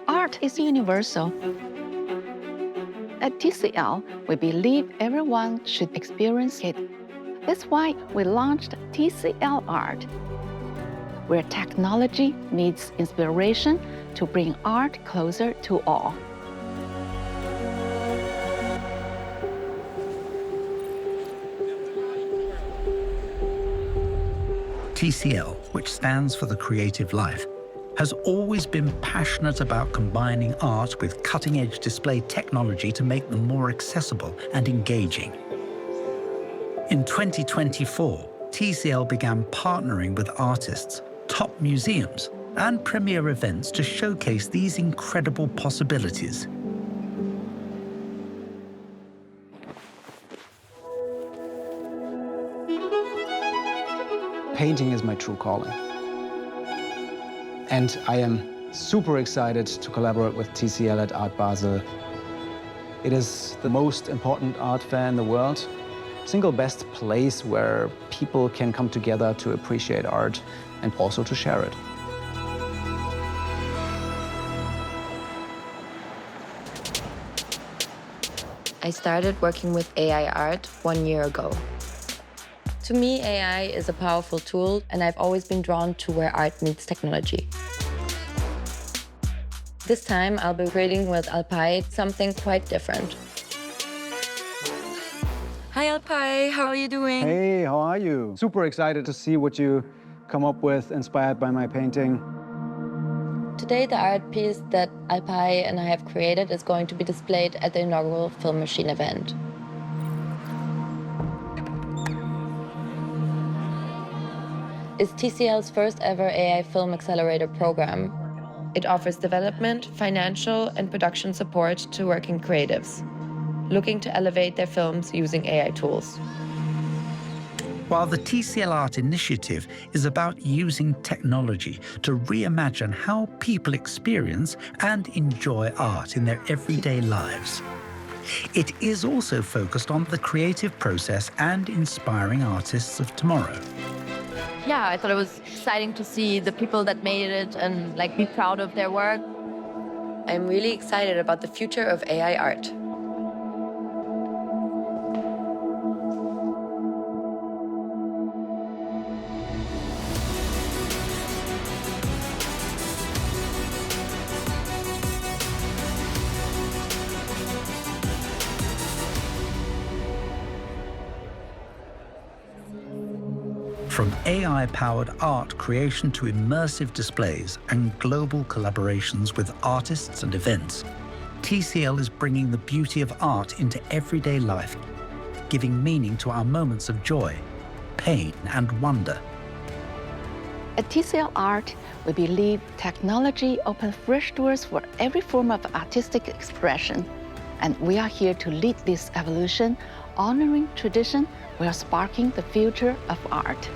Art is universal. At TCL, we believe everyone should experience it. That's why we launched TCLArt, where technology meets inspiration to bring art closer to all. TCL, which stands for the creative life, has always been passionate about combining art with cutting-edge display technology to make them more accessible and engaging. In 2024, TCL began partnering with artists, top museums, and premier events to showcase these incredible possibilities. Painting is my true calling. And I am super excited to collaborate with TCL at Art Basel. It is the most important art fair in the world, single best place where people can come together to appreciate art and also to share it. I started working with AI art 1 year ago. To me, AI is a powerful tool, and I've always been drawn to where art meets technology. This time, I'll be creating with Alpai something quite different. Hi, Alpai, how are you doing? Hey, how are you? Super excited to see what you come up with, inspired by my painting. Today, the art piece that Alpai and I have created is going to be displayed at the inaugural Film Machine event. It's TCL's first ever AI film accelerator program. It offers development, financial, and production support to working creatives, looking to elevate their films using AI tools. While the TCLArt initiative is about using technology to reimagine how people experience and enjoy art in their everyday lives, it is also focused on the creative process and inspiring artists of tomorrow. Yeah, I thought it was exciting to see the people that made it and be proud of their work. I'm really excited about the future of AI art. From AI-powered art creation to immersive displays and global collaborations with artists and events, TCL is bringing the beauty of art into everyday life, giving meaning to our moments of joy, pain, and wonder. At TCLArt, we believe technology opens fresh doors for every form of artistic expression. And we are here to lead this evolution, honoring tradition while sparking the future of art.